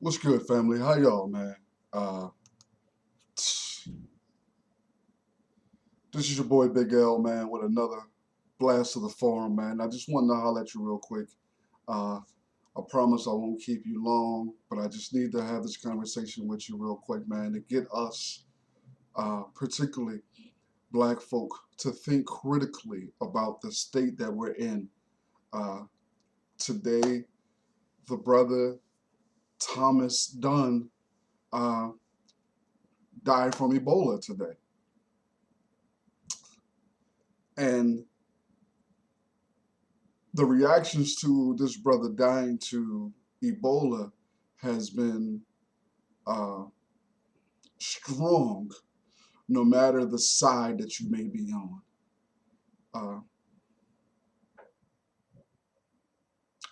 What's good, family? How y'all, man? Uh, this is your boy Big L, man, with another blast of the forum, man. I just wanted to holler at you real quick. Uh, I promise I won't keep you long, but I just need to have this conversation with you real quick, man, to get us, particularly black folk, to think critically about the state that we're in. Uh, Today, the brother Thomas Dunn uh, died from Ebola today. And the reactions to this brother dying to Ebola has been uh, strong, no matter the side that you may be on. Uh,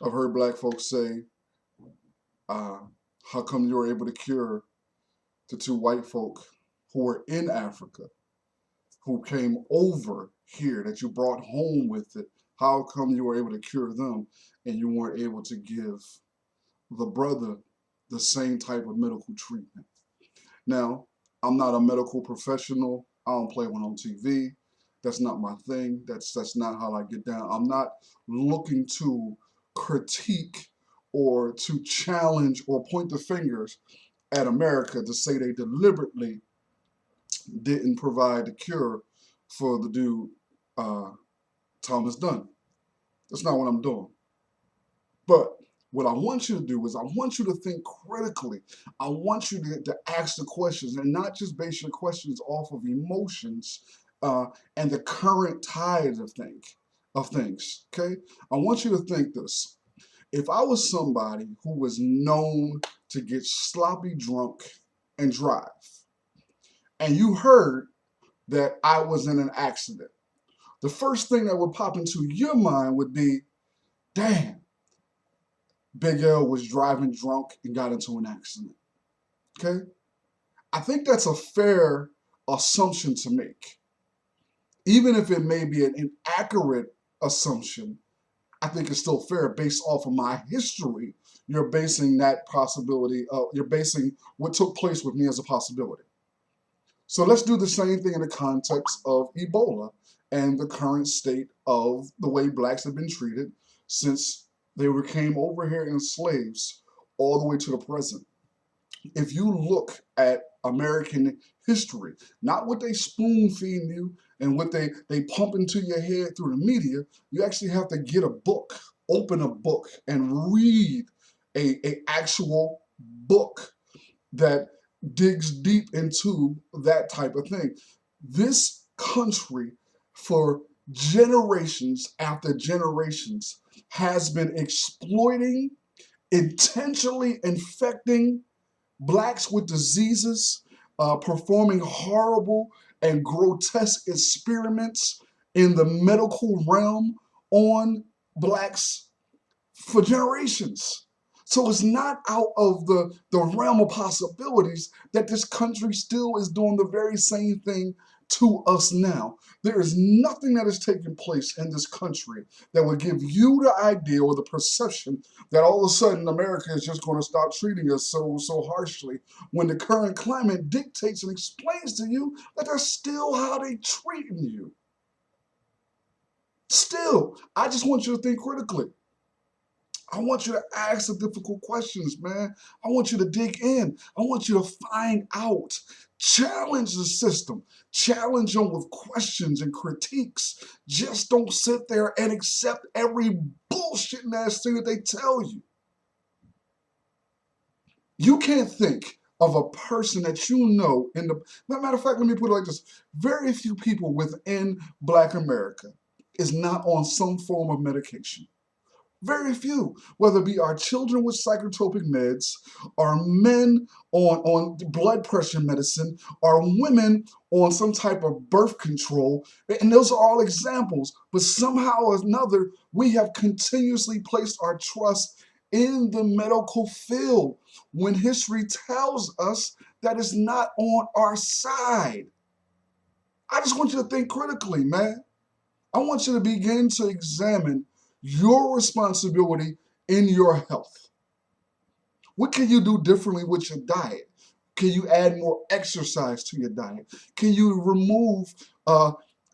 I've heard black folks say, uh, how come you were able to cure the two white folk who were in Africa, who came over here, that you brought home with it? How come you were able to cure them and you weren't able to give the brother the same type of medical treatment? Now, I'm not a medical professional. I don't play one on TV. That's not my thing. That's not how I get down. I'm not looking to critique or to challenge or point the fingers at America to say they deliberately didn't provide the cure for the dude uh, Thomas Dunn. That's not what I'm doing. But what I want you to do is I want you to think critically. I want you to ask the questions and not just base your questions off of emotions uh, and the current tides of things. Okay? I want you to think this. If I was somebody who was known to get sloppy drunk and drive, and you heard that I was in an accident, the first thing that would pop into your mind would be, damn, Big L was driving drunk and got into an accident. Okay? I think that's a fair assumption to make. Even if it may be an inaccurate assumption, I think it's still fair based off of my history. You're basing that possibility, you're basing what took place with me as a possibility. So let's do the same thing in the context of Ebola and the current state of the way blacks have been treated since they came over here in slaves all the way to the present. If you look at American history, not what they spoon feed you and what they pump into your head through the media, you actually have to get a book, open a book, and read a actual book that digs deep into that type of thing. This country, for generations after generations, has been exploiting, intentionally infecting blacks with diseases, performing horrible and grotesque experiments in the medical realm on blacks for generations. So it's not out of the realm of possibilities that this country still is doing the very same thing to us now. There is nothing that is taking place in this country that would give you the idea or the perception that all of a sudden America is just going to stop treating us so harshly when the current climate dictates and explains to you that that's still how they treating you. Still, I just want you to think critically. I want you to ask the difficult questions, man. I want you to dig in. I want you to find out. Challenge the system. Challenge them with questions and critiques. Just don't sit there and accept every bullshit ass thing that they tell you. You can't think of a person that you know in the matter of fact, let me put it like this. Very few people within Black America is not on some form of medication. Very few, whether it be our children with psychotropic meds, our men on blood pressure medicine, our women on some type of birth control. And those are all examples. But somehow or another, we have continuously placed our trust in the medical field when history tells us that it's not on our side. I just want you to think critically, man. I want you to begin to examine your responsibility in your health. What can you do differently with your diet? Can you add more exercise to your diet? Can you remove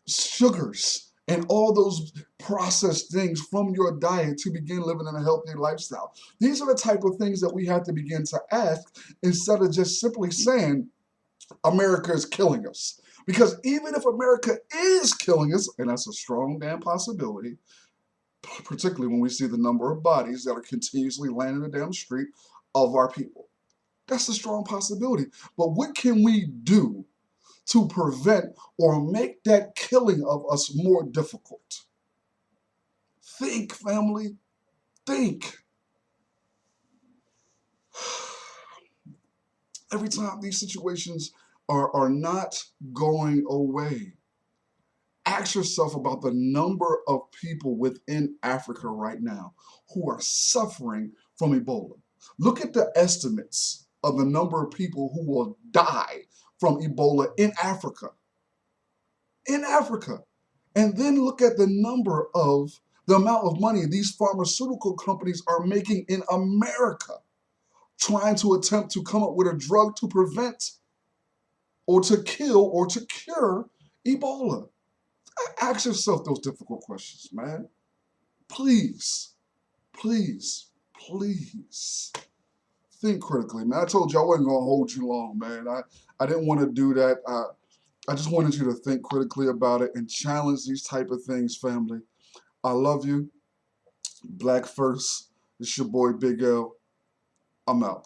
sugars and all those processed things from your diet to begin living in a healthier lifestyle? These are the type of things that we have to begin to ask instead of just simply saying America is killing us. Because even if America is killing us, and that's a strong damn possibility, particularly when we see the number of bodies that are continuously laying in the damn street of our people. That's a strong possibility. But what can we do to prevent or make that killing of us more difficult? Think, family. Think. Every time these situations are not going away, ask yourself about the number of people within Africa right now who are suffering from Ebola. Look at the estimates of the number of people who will die from Ebola in Africa. In Africa. And then look at the amount of money these pharmaceutical companies are making in America, trying to attempt to come up with a drug to prevent or to kill or to cure Ebola. Ask yourself those difficult questions, man. Please, please, please think critically, man. I told you I wasn't gonna hold you long, man. I didn't want to do that. I just wanted you to think critically about it and challenge these type of things, family. I love you. Black first. It's your boy Big L. I'm out.